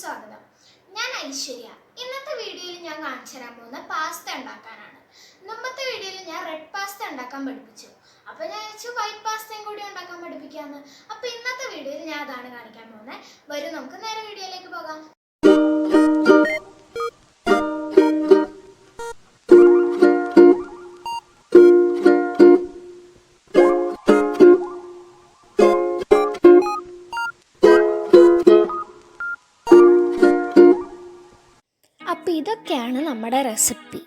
സ്വാഗതം. ഞാൻ ഐശ്വര്യ. ഇന്നത്തെ വീഡിയോയിൽ ഞാൻ കാണിച്ചു തരാൻ പോകുന്ന പാസ്ത ഉണ്ടാക്കാനാണ്. മുമ്പത്തെ വീഡിയോയിൽ ഞാൻ റെഡ് പാസ്ത ഉണ്ടാക്കാൻ പഠിപ്പിച്ചു. അപ്പോൾ ഞാൻ വെച്ചു വൈറ്റ് പാസ്തയും കൂടി ഉണ്ടാക്കാൻ പഠിപ്പിക്കാമെന്ന്. അപ്പോൾ ഇന്നത്തെ വീഡിയോയിൽ ഞാൻ അതാണ് കാണിക്കാൻ പോകുന്നത്. വരൂ നമുക്ക് നേരെ വീഡിയോയിലേക്ക് പോകാം. അപ്പോൾ ഇതൊക്കെയാണ് നമ്മുടെ റെസിപ്പി.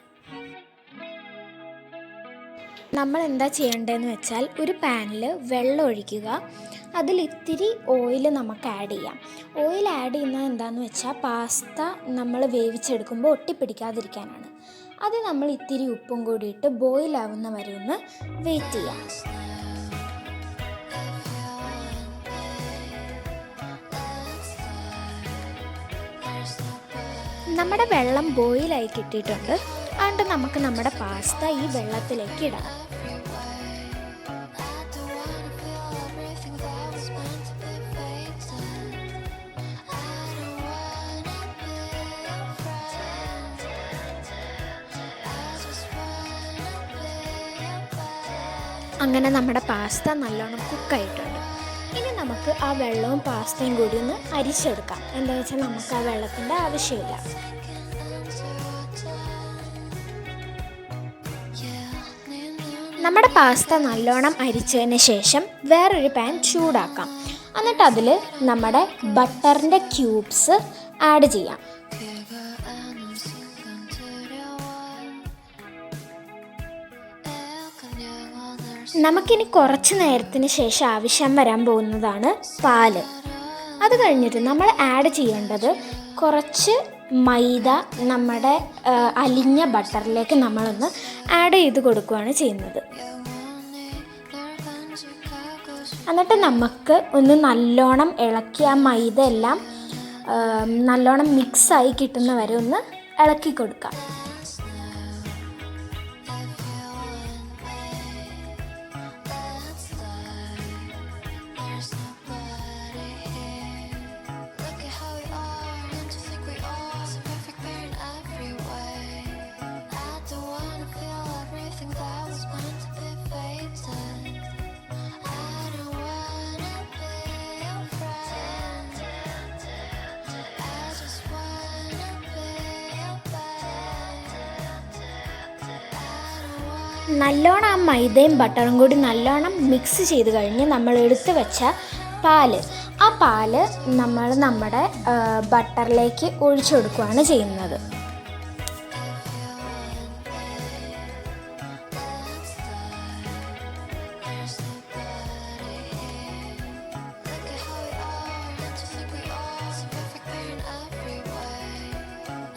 നമ്മൾ എന്താ ചെയ്യേണ്ടതെന്ന് വെച്ചാൽ ഒരു പാനിൽ വെള്ളം ഒഴിക്കുക. അതിൽ ഇത്തിരി ഓയിൽ നമുക്ക് ആഡ് ചെയ്യാം. ഓയിൽ ആഡ് ചെയ്യുന്നത് എന്താണെന്ന് വെച്ചാൽ പാസ്ത നമ്മൾ വേവിച്ചെടുക്കുമ്പോൾ ഒട്ടിപ്പിടിക്കാതിരിക്കാനാണ്. അത് നമ്മൾ ഇത്തിരി ഉപ്പും കൂടിയിട്ട് ബോയിലാവുന്ന വരെ ഒന്ന് വെയിറ്റ് ചെയ്യാം. നമ്മുടെ വെള്ളം ബോയിലായി കിട്ടിയിട്ടുണ്ട്. അതുകൊണ്ട് നമുക്ക് നമ്മുടെ പാസ്ത ഈ വെള്ളത്തിലേക്ക് ഇടാം. അങ്ങനെ നമ്മുടെ പാസ്ത നല്ലോണം കുക്കായിട്ടുണ്ട്. ഇനി നമുക്ക് ആ വെള്ളവും പാസ്തയും കൂടി ഒന്ന് അരിച്ചെടുക്കാം. എന്താ വെച്ചാൽ നമുക്ക് ആ വെള്ളത്തിൻ്റെ ആവശ്യമില്ല. നമ്മുടെ പാസ്ത നല്ലോണം അരിച്ചതിന് ശേഷം വേറൊരു പാൻ ചൂടാക്കാം. എന്നിട്ട് അതിൽ നമ്മുടെ ബട്ടറിൻ്റെ ക്യൂബ്സ് ആഡ് ചെയ്യാം. നമുക്കിനി കുറച്ച് നേരത്തിന് ശേഷം ആവശ്യം വരാൻ പോകുന്നതാണ് പാല്. അത് കഴിഞ്ഞിട്ട് നമ്മൾ ആഡ് ചെയ്യേണ്ടത് കുറച്ച് മൈദ നമ്മുടെ അലിഞ്ഞ ബട്ടറിലേക്ക് നമ്മളൊന്ന് ആഡ് ചെയ്ത് കൊടുക്കുകയാണ് ചെയ്യുന്നത്. എന്നിട്ട് നമുക്ക് ഒന്ന് നല്ലോണം ഇളക്കി ആ മൈദ എല്ലാം നല്ലോണം മിക്സായി കിട്ടുന്ന വരെ ഒന്ന് ഇളക്കി കൊടുക്കാം. നല്ലോണം ആ മൈദയും ബട്ടറും കൂടി നല്ലോണം മിക്സ് ചെയ്ത് കഴിഞ്ഞ് നമ്മൾ എടുത്ത് വെച്ച പാല്, ആ പാല് നമ്മൾ നമ്മുടെ ബട്ടറിലേക്ക് ഒഴിച്ചു കൊടുക്കുകയാണ് ചെയ്യുന്നത്.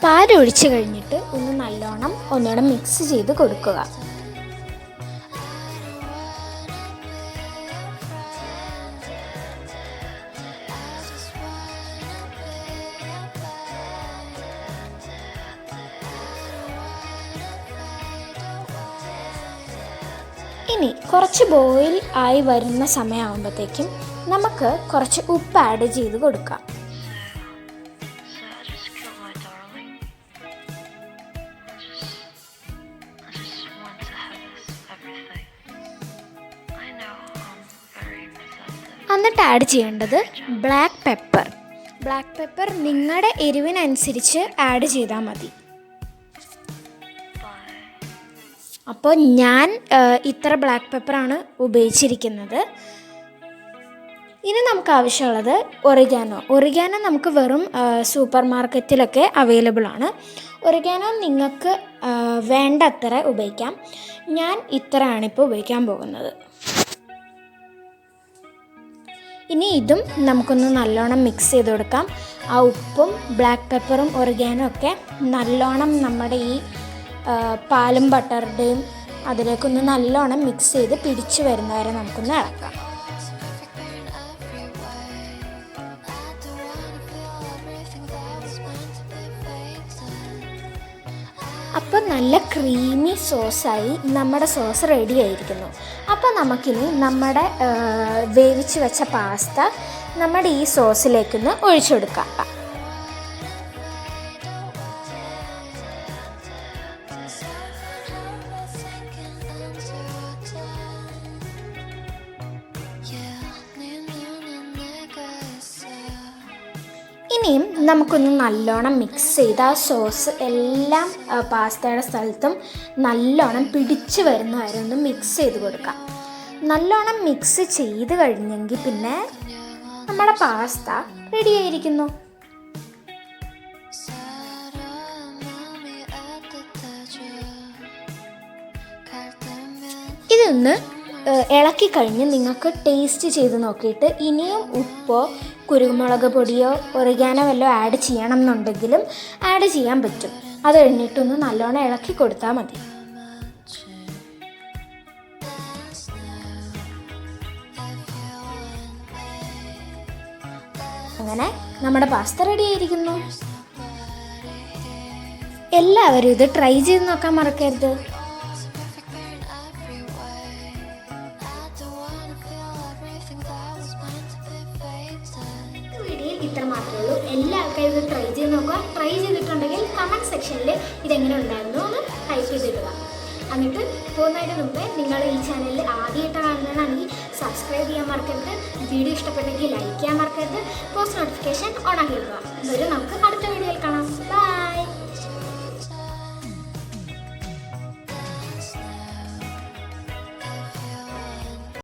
പാലൊഴിച്ച് കഴിഞ്ഞിട്ട് ഒന്ന് നല്ലോണം ഒന്നുകൂടെ മിക്സ് ചെയ്ത് കൊടുക്കുക. ഇനി കുറച്ച് ബോയിൽ ആയി വരുന്ന സമയമാകുമ്പോഴത്തേക്കും നമുക്ക് കുറച്ച് ഉപ്പ് ആഡ് ചെയ്ത് കൊടുക്കാം. എന്നിട്ട് ആഡ് ചെയ്യേണ്ടത് ബ്ലാക്ക് പെപ്പർ നിങ്ങളുടെ എരിവിനനുസരിച്ച് ആഡ് ചെയ്താൽ മതി. അപ്പോൾ ഞാൻ ഇത്ര ബ്ലാക്ക് പെപ്പറാണ് ഉപയോഗിച്ചിരിക്കുന്നത്. ഇനി നമുക്ക് ആവശ്യമുള്ളത് ഒറിഗാനോ നമുക്ക് വെറും സൂപ്പർ മാർക്കറ്റിലൊക്കെ അവൈലബിൾ ആണ്. ഒറിഗാനോ നിങ്ങൾക്ക് വേണ്ടത്ര ഉപയോഗിക്കാം. ഞാൻ ഇത്രയാണിപ്പോൾ ഉപയോഗിക്കാൻ പോകുന്നത്. ഇനി ഇതും നമുക്കൊന്ന് നല്ലോണം മിക്സ് ചെയ്ത് കൊടുക്കാം. ആ ഉപ്പും ബ്ലാക്ക് പെപ്പറും ഒറിഗാനോ ഒക്കെ നല്ലോണം നമ്മുടെ ഈ പാലും ബട്ടറുടെയും അതിലേക്കൊന്ന് നല്ലോണം മിക്സ് ചെയ്ത് പിടിച്ച് വരുന്നവരെ നമുക്കൊന്ന് ഇളക്കാം. അപ്പോൾ നല്ല ക്രീമി സോസായി നമ്മുടെ സോസ് റെഡി ആയിരിക്കുന്നു. അപ്പോൾ നമുക്കിനി നമ്മുടെ വേവിച്ച് വെച്ച പാസ്ത നമ്മുടെ ഈ സോസിലേക്കൊന്ന് ഒഴിച്ചു കൊടുക്കാം. ഇനിയും നമുക്കൊന്ന് നല്ലോണം മിക്സ് ചെയ്ത് ആ സോസ് എല്ലാം പാസ്തയുടെ സ്ഥലത്തും നല്ലോണം പിടിച്ച് വരുന്ന വരെ ഒന്ന് മിക്സ് ചെയ്ത് കൊടുക്കാം. നല്ലോണം മിക്സ് ചെയ്ത് കഴിഞ്ഞെങ്കിൽ പിന്നെ നമ്മുടെ പാസ്ത റെഡിയായിരിക്കുന്നു. ഇതൊന്ന് ഇളക്കി കഴിഞ്ഞ് നിങ്ങൾക്ക് ടേസ്റ്റ് ചെയ്ത് നോക്കിയിട്ട് ഇനിയും ഉപ്പോ കുരുമുളക് പൊടിയോ ഒറിഗാനോ വല്ലതും ആഡ് ചെയ്യണം എന്നുണ്ടെങ്കിലും ആഡ് ചെയ്യാൻ പറ്റും. അത് കഴിഞ്ഞിട്ടൊന്ന് നല്ലോണം ഇളക്കി കൊടുത്താൽ മതി. അങ്ങനെ നമ്മുടെ പാസ്ത റെഡി ആയിരിക്കുന്നു. എല്ലാവരും ഇത് ട്രൈ ചെയ്ത് നോക്കാൻ മറക്കരുത്. ഇത്ര മാത്രമേ ഉള്ളൂ. എല്ലാ ആൾക്കാരും ഇത് ട്രൈ ചെയ്ത് നോക്കുക. ട്രൈ ചെയ്തിട്ടുണ്ടെങ്കിൽ കമൻറ്റ് സെക്ഷനിൽ ഇതെങ്ങനെ ഉണ്ടായിരുന്നു എന്ന് ടൈപ്പ് ചെയ്തിടുക. എന്നിട്ട് പോകുന്നതിന് മുമ്പേ നിങ്ങൾ ഈ ചാനലിൽ ആദ്യമായിട്ട് കാണുന്നതാണെങ്കിൽ സബ്സ്ക്രൈബ് ചെയ്യാൻ മറക്കരുത്. വീഡിയോ ഇഷ്ടപ്പെട്ടെങ്കിൽ ലൈക്ക് ചെയ്യാൻ മറക്കരുത്. പോസ്റ്റ് നോട്ടിഫിക്കേഷൻ ഓൺ ആക്കി വെക്കുക. വരും നമുക്ക് അടുത്ത വീഡിയോയിൽ കാണാം. ബൈ.